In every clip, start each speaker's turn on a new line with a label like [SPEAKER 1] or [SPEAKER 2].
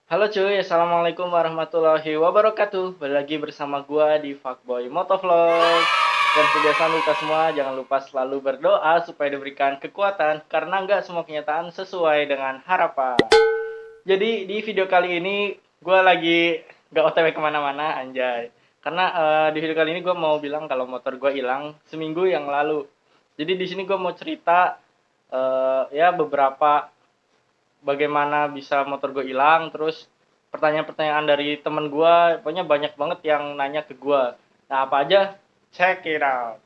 [SPEAKER 1] Halo cuy, assalamualaikum warahmatullahi wabarakatuh. Balik lagi bersama gua di Fuckboy Motovlog. Dan kebiasaan lupa semua, jangan lupa selalu berdoa supaya diberikan kekuatan karena nggak semua kenyataan sesuai dengan harapan. Jadi di video kali ini gua lagi nggak OTW kemana-mana anjay. Karena di video kali ini gua mau bilang kalau motor gua hilang seminggu yang lalu. Jadi di sini gua mau cerita ya beberapa bagaimana bisa motor gue hilang, terus pertanyaan-pertanyaan dari temen gue, pokoknya banyak banget yang nanya ke gue. Nah, apa aja? Check it out.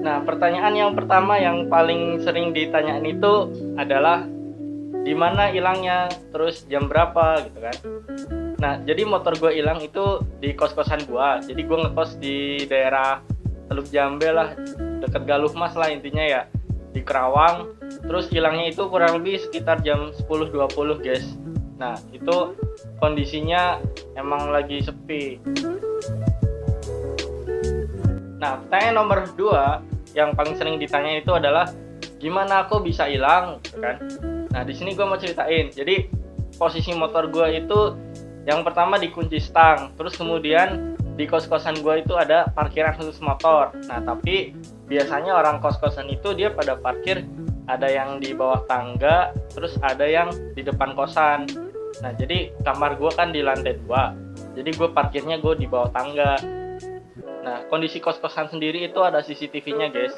[SPEAKER 1] Nah, pertanyaan yang pertama yang paling sering ditanyain itu adalah di mana hilangnya, terus jam berapa gitu kan. Nah, jadi motor gue hilang itu di kos-kosan gue. Jadi gue ngekos di daerah Teluk Jambe lah, deket Galuh Mas lah intinya ya, di Kerawang. Terus hilangnya itu kurang lebih sekitar jam 10.20 guys. Nah, itu kondisinya emang lagi sepi. Nah, pertanyaan nomor 2 yang paling sering ditanya itu adalah gimana aku bisa hilang gitu kan. Nah, di sini gue mau ceritain. Jadi posisi motor gue itu yang pertama dikunci stang, terus kemudian di kos-kosan gue itu ada parkiran khusus motor. Nah, tapi biasanya orang kos-kosan itu dia pada parkir ada yang di bawah tangga, terus ada yang di depan kosan. Nah, jadi kamar gue kan di lantai 2. Jadi gue parkirnya gue di bawah tangga. Nah, kondisi kos-kosan sendiri itu ada CCTV-nya, guys.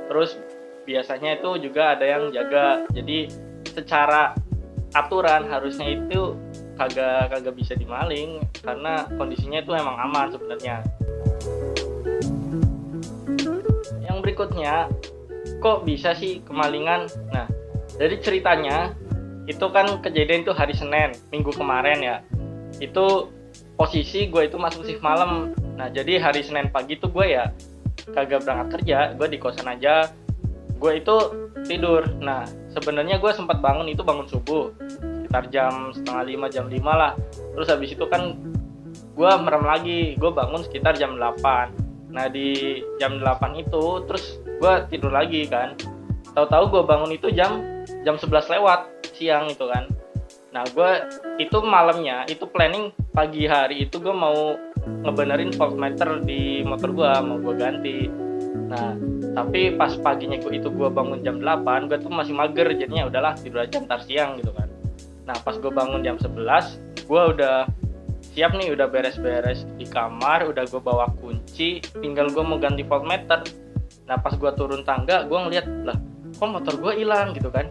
[SPEAKER 1] Terus biasanya itu juga ada yang jaga. Jadi secara aturan harusnya itu kagak bisa dimaling karena kondisinya itu emang aman sebenarnya. Yang berikutnya, kok bisa sih kemalingan? Nah, dari ceritanya itu kan kejadian itu hari Senin minggu kemarin ya. Itu posisi gue itu masuk shift malam. Nah, jadi hari Senin pagi tuh gue ya kagak berangkat kerja, gue di kosan aja. Gue itu tidur. Nah, sebenarnya gue sempat bangun subuh sekitar jam setengah 5, jam 5 lah. Terus habis itu kan gue merem lagi, gue bangun sekitar jam 8. Nah, di jam 8 itu terus gue tidur lagi kan. Tahu-tahu gue bangun itu jam 11 lewat siang itu kan. Nah, gue itu malamnya itu planning pagi hari itu gue mau ngebenerin voltmeter di motor gue, mau gue ganti. Nah, tapi pas paginya gue bangun jam 8, gue tuh masih mager, jadinya udahlah tidur aja ntar siang gitu kan. Nah, pas gue bangun jam 11, gue udah siap nih, udah beres-beres di kamar, udah gue bawa kunci, tinggal gue mau ganti voltmeter. Nah, pas gue turun tangga, gue ngeliat, lah kok motor gue hilang gitu kan.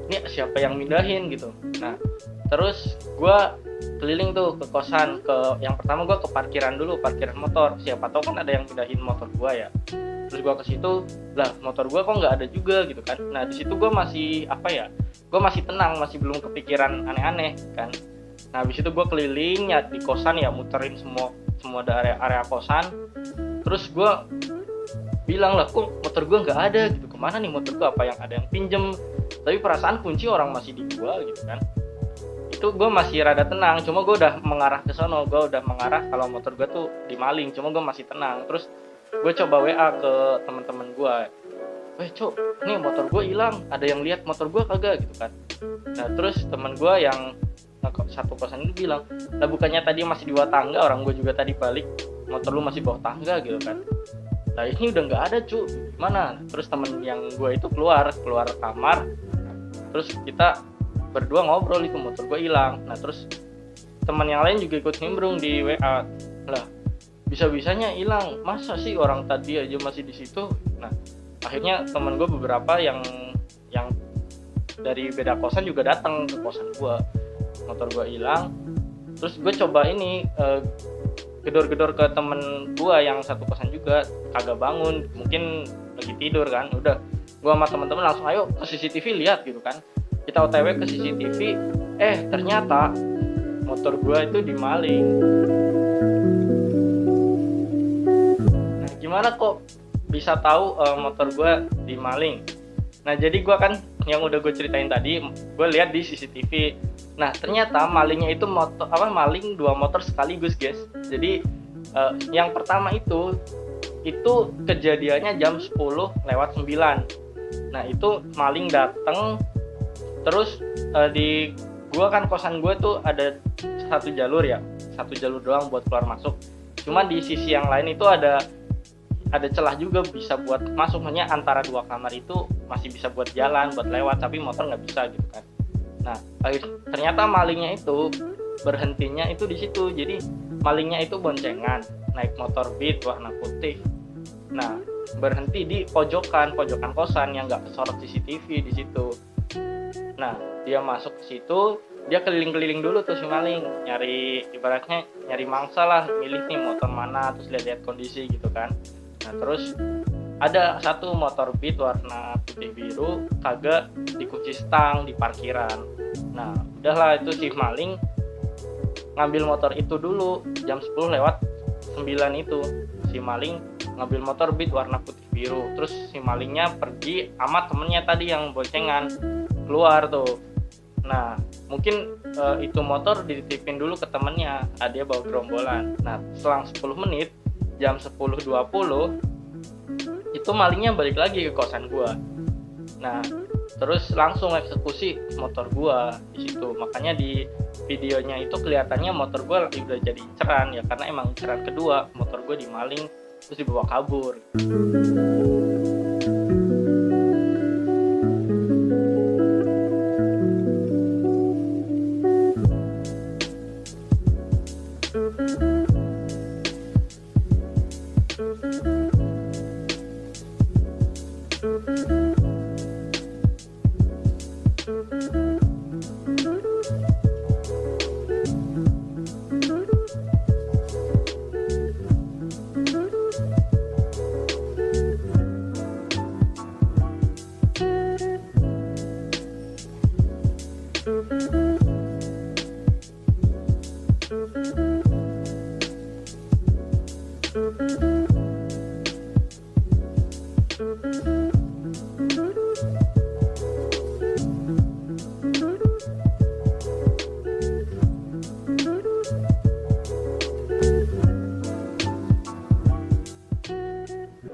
[SPEAKER 1] Ini siapa yang mindahin gitu. Nah, terus gue keliling tuh ke kosan, yang pertama gue ke parkiran dulu, parkiran motor, siapa tahu kan ada yang mindahin motor gue ya. Terus gue ke situ, lah motor gue kok nggak ada juga gitu kan. Nah, di situ gue masih gue masih tenang, masih belum kepikiran aneh-aneh kan. Nah, habis itu gue keliling ya di kosan ya, muterin semua area kosan. Terus gue bilang, lah kok motor gue nggak ada gitu, kemana nih motor gue, apa yang ada yang pinjem. Tapi perasaan kunci orang masih di gue gitu kan. Itu gue masih rada tenang, cuma gue udah mengarah ke sono, gue udah mengarah kalau motor gue tuh dimaling, cuma gue masih tenang. Terus gue coba WA ke teman-teman gue, cok, nih motor gue hilang, ada yang lihat motor gue kagak gitu kan. Nah, terus teman gue yang satu kosan itu bilang, lah bukannya tadi masih di bawah tangga, orang gue juga tadi balik, motor lu masih bawah tangga gitu kan. Nah, ini udah nggak ada cu, gimana? Terus temen yang gue itu keluar kamar, terus kita berdua ngobrol, itu motor gue hilang. Nah, terus teman yang lain juga ikut nimbrung di WA, lah bisa-bisanya hilang, masa sih orang tadi aja masih di situ. Nah, akhirnya teman gue beberapa yang dari beda kosan juga datang ke kosan gue, motor gue hilang. Terus gue coba ini gedor-gedor ke temen gue yang satu kosan juga, kagak bangun, mungkin lagi tidur kan. Udah, gue sama teman-teman langsung ayo ke CCTV lihat gitu kan. Kita OTW ke CCTV, ternyata motor gue itu dimaling. Nah, gimana kok bisa tahu motor gue dimaling? Nah, jadi gue kan yang udah gue ceritain tadi, gue lihat di CCTV. Nah, ternyata malingnya itu maling 2 motor sekaligus guys. Jadi yang pertama itu itu kejadiannya jam 10:09. Nah itu maling dateng, terus di gua kan kosan gue tuh ada satu jalur doang buat keluar masuk. Cuman di sisi yang lain itu ada celah juga bisa buat masuk, maksudnya antara dua kamar itu masih bisa buat jalan, buat lewat, tapi motor nggak bisa gitu kan. Nah ternyata malingnya itu berhentinya itu di situ. Jadi malingnya itu boncengan, naik motor Beat warna putih. Nah berhenti di pojokan kosan yang nggak kesorot CCTV di situ. Nah dia masuk ke situ, dia keliling-keliling dulu tuh si maling, ibaratnya nyari mangsa lah, milih nih motor mana, terus lihat kondisi gitu kan. Nah terus ada satu motor Beat warna putih biru kagak dikunci stang di parkiran. Nah udahlah itu si maling ngambil motor itu dulu jam 10:09 itu. Si maling ngambil motor Beat warna putih biru, terus si malingnya pergi sama temennya tadi yang boncengan keluar tuh. Nah mungkin itu motor dititipin dulu ke temennya, dia bawa gerombolan. Nah selang 10 menit jam 10:20 itu malingnya balik lagi ke kosan gua. Nah terus langsung eksekusi motor gua di situ. Makanya di videonya itu kelihatannya motor gua udah jadi inceran ya, karena emang inceran kedua motor gua dimaling terus dibawa kabur.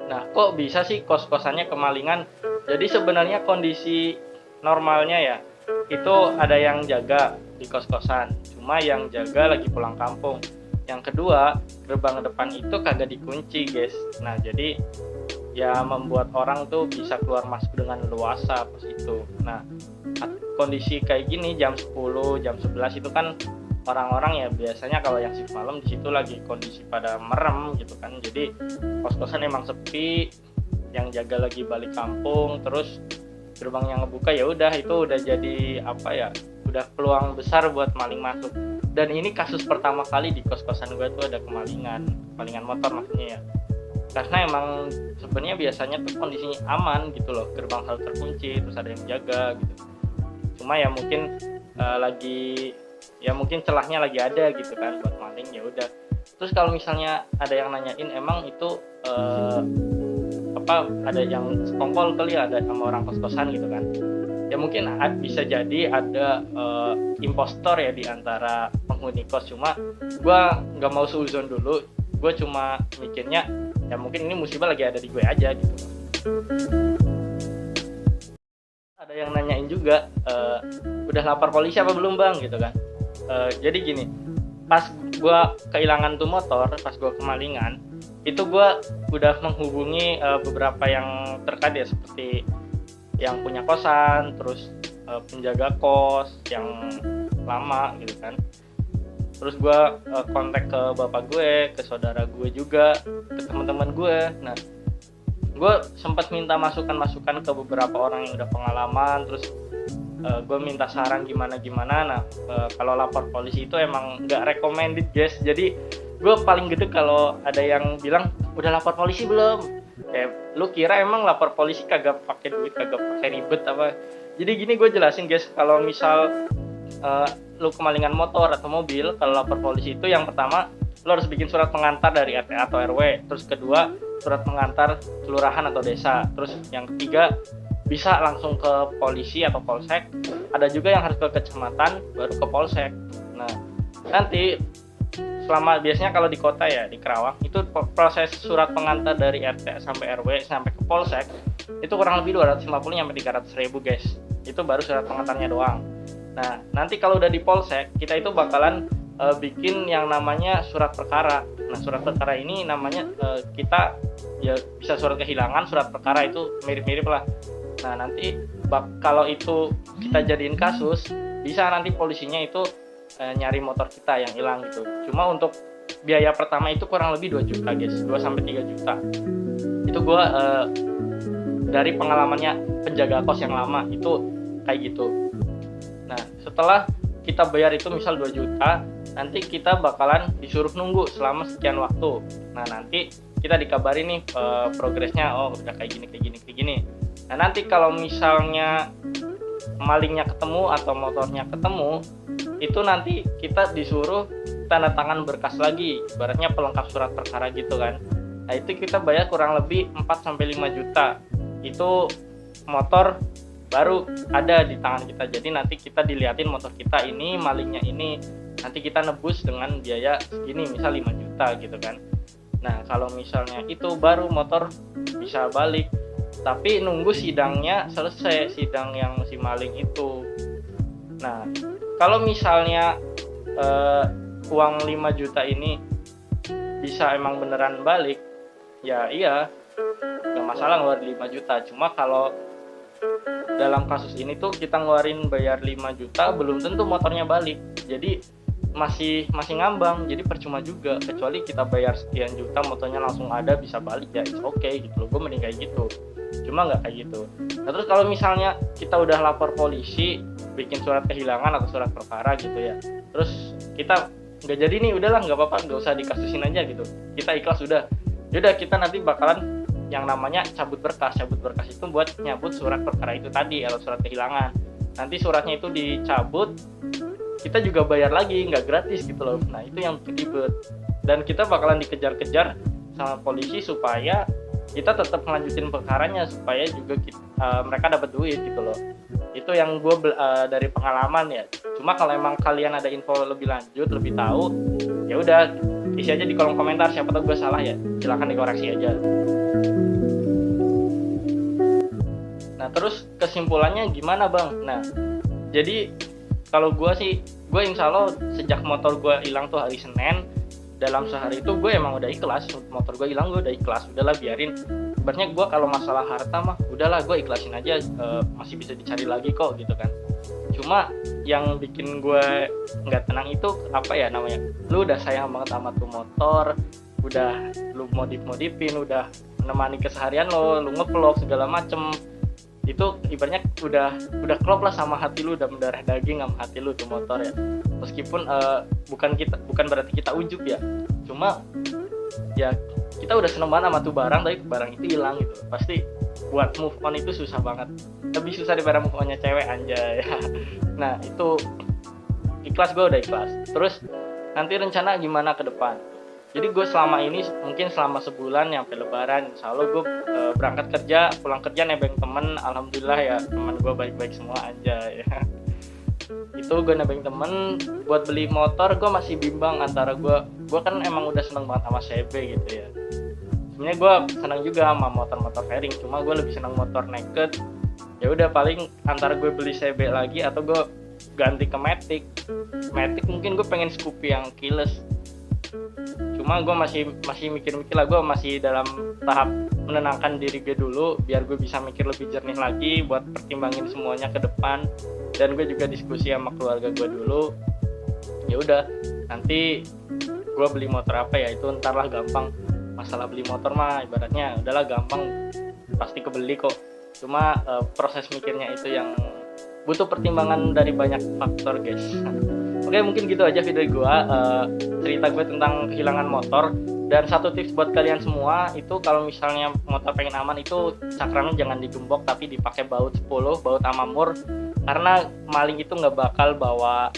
[SPEAKER 1] Nah, kok bisa sih kos-kosannya kemalingan? Jadi sebenarnya kondisi normalnya ya, itu ada yang jaga di kos-kosan. Cuma yang jaga lagi pulang kampung. Yang kedua, gerbang depan itu kagak dikunci, guys. Nah, jadi ya membuat orang tuh bisa keluar masuk dengan leluasa pas itu. Nah, kondisi kayak gini jam 10, jam 11 itu kan orang-orang ya biasanya kalau yang shift malam di situ lagi kondisi pada merem gitu kan. Jadi kos-kosan emang sepi, yang jaga lagi balik kampung, terus gerbang yang ngebuka ya udah itu udah jadi apa ya? Udah peluang besar buat maling masuk. Dan ini kasus pertama kali di kos-kosan gue tuh ada kemalingan motor maksudnya ya. Karena emang sebenarnya biasanya tuh kondisinya aman gitu loh, gerbang selalu terkunci, terus ada yang jaga gitu. Cuma ya mungkin mungkin celahnya lagi ada gitu kan buat maling, ya udah. Terus kalau misalnya ada yang nanyain emang itu ada yang sekongkol kali ya, ada sama orang kos-kosan gitu kan. Ya mungkin bisa jadi ada impostor ya di antara penghuni kos. Cuma gue nggak mau seuzon dulu, gue cuma mikirnya ya mungkin ini musibah lagi ada di gue aja gitu. Ada yang nanyain juga, udah lapor polisi apa belum bang gitu kan. Jadi gini, pas gue kehilangan tuh motor, pas gue kemalingan, itu gue udah menghubungi beberapa yang terkait ya, seperti yang punya kosan, terus penjaga kos yang lama gitu kan. Terus gue kontak ke bapak gue, ke saudara gue juga, ke teman-teman gue. Nah, gue sempat minta masukan ke beberapa orang yang udah pengalaman, terus gue minta saran gimana. Nah, kalau lapor polisi itu emang nggak recommended guys. Jadi gue paling gede kalau ada yang bilang udah lapor polisi belum. Lu kira emang lapor polisi kagak pakai duit, kagak pakai ribet apa? Jadi gini gue jelasin guys, kalau misal lu kemalingan motor atau mobil, kalau lapor polisi itu yang pertama lu harus bikin surat pengantar dari RT atau RW. Terus kedua, surat pengantar kelurahan atau desa. Terus yang ketiga, bisa langsung ke polisi atau polsek. Ada juga yang harus ke kecamatan baru ke polsek. Nah, nanti selama biasanya kalau di kota ya di Kerawang itu proses surat pengantar dari RT sampai RW sampai ke Polsek itu kurang lebih 250 sampai 300 ribu guys. Itu baru surat pengantarnya doang. Nah nanti kalau udah di Polsek kita itu bakalan bikin yang namanya surat perkara. Nah surat perkara ini namanya kita ya bisa surat kehilangan, surat perkara itu mirip-mirip lah. Nah nanti kalau itu kita jadiin kasus bisa nanti polisinya itu nyari motor kita yang hilang gitu. Cuma untuk biaya pertama itu kurang lebih 2 juta guys, 2 sampai 3 juta. Itu gue dari pengalamannya penjaga kos yang lama itu kayak gitu. Nah setelah kita bayar itu misal 2 juta, nanti kita bakalan disuruh nunggu selama sekian waktu. Nah nanti kita dikabari nih progresnya, oh udah kayak gini. Nah nanti kalau misalnya malingnya ketemu atau motornya ketemu, itu nanti kita disuruh tanda tangan berkas lagi, ibaratnya pelengkap surat perkara gitu kan. Nah itu kita bayar kurang lebih 4-5 juta. Itu motor baru ada di tangan kita. Jadi nanti kita diliatin motor kita ini, malingnya ini, nanti kita nebus dengan biaya segini, misal 5 juta gitu kan. Nah kalau misalnya itu baru motor bisa balik, tapi nunggu sidangnya selesai, sidang yang si maling itu. Nah kalau misalnya uang 5 juta ini bisa emang beneran balik, ya iya gak masalah ngeluarin 5 juta. Cuma kalau dalam kasus ini tuh kita ngeluarin bayar 5 juta belum tentu motornya balik, jadi masih ngambang, jadi percuma juga. Kecuali kita bayar sekian juta motornya langsung ada bisa balik, ya it's okay gitu loh, gue mending kayak gitu. Cuma nggak kayak gitu. Nah terus kalau misalnya kita udah lapor polisi, bikin surat kehilangan atau surat perkara gitu ya, terus kita nggak jadi nih, udahlah nggak apa-apa, nggak usah dikasusin aja gitu, kita ikhlas udah. Yaudah kita nanti bakalan yang namanya cabut berkas itu buat nyabut surat perkara itu tadi atau surat kehilangan. Nanti suratnya itu dicabut, kita juga bayar lagi, nggak gratis gitu loh. Nah itu yang ribet, dan kita bakalan dikejar-kejar sama polisi supaya kita tetap melanjutin perkaranya, supaya juga mereka dapat duit gitu loh. Itu yang gue dari pengalaman ya. Cuma kalau emang kalian ada info lebih lanjut, lebih tahu, ya udah isi aja di kolom komentar, siapa tahu gue salah ya, silahkan dikoreksi aja. Nah terus kesimpulannya gimana bang? Nah jadi kalau gue sih, gue insya Allah sejak motor gue hilang tuh hari Senin, dalam sehari itu gue emang udah ikhlas. Motor gue hilang gue udah ikhlas, udahlah biarin. Sebenarnya gue kalau masalah harta mah udahlah gue ikhlasin aja, masih bisa dicari lagi kok gitu kan. Cuma yang bikin gue nggak tenang itu apa ya namanya, lu udah sayang banget sama tuh motor, udah lu modifin, udah menemani keseharian lu ngevlog segala macem, itu ibaratnya udah klop lah sama hati lu, udah mendarah daging sama hati lu tuh motor ya. Meskipun bukan berarti kita ujub ya, cuma ya kita udah seneng banget sama tuh barang, tapi barang itu hilang gitu. Pasti buat move on itu susah banget, lebih susah daripada move onnya cewek anjay. Nah itu ikhlas, gue udah ikhlas. Terus nanti rencana gimana ke depan, jadi gue selama ini mungkin selama sebulan sampai lebaran insya Allah gue berangkat kerja, pulang kerja nebeng temen. Alhamdulillah ya teman gue baik-baik semua aja ya. Itu gue nebeng temen buat beli motor. Gue masih bimbang antara gue kan emang udah seneng banget sama CB gitu ya. Sebenarnya gue senang juga sama motor-motor fairing, cuma gue lebih senang motor naked. Ya udah paling antara gue beli CB lagi atau gue ganti ke Matic mungkin gue pengen Scoopy yang keyless. Cuma gue masih mikir-mikir lah, gue masih dalam tahap menenangkan diri gue dulu biar gue bisa mikir lebih jernih lagi buat pertimbangin semuanya ke depan. Dan gue juga diskusi sama keluarga gue dulu. Ya udah nanti gue beli motor apa ya itu ntar lah, gampang. Masalah beli motor mah ibaratnya udahlah gampang, pasti kebeli kok. Cuma proses mikirnya itu yang butuh pertimbangan dari banyak faktor guys. Oke, mungkin gitu aja video gue, cerita gue tentang kehilangan motor. Dan satu tips buat kalian semua, itu kalau misalnya motor pengen aman itu cakramnya jangan digembok, tapi dipakai baut 10, baut Amamur. Karena maling itu nggak bakal bawa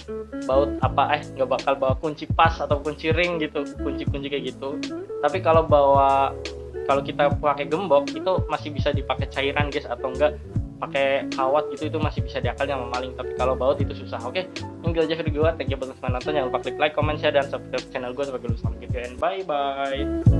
[SPEAKER 1] baut nggak bakal bawa kunci pas atau kunci ring gitu, kunci kayak gitu. Tapi kalau kita pakai gembok itu masih bisa dipakai cairan guys, atau enggak pakai kawat gitu itu masih bisa diakalin sama maling, tapi kalau baut itu susah. Oke, ini aja video gue. Thank you buat teman nonton, jangan lupa klik like, comment, share, dan subscribe channel gue sebagai lulusan video, and bye bye.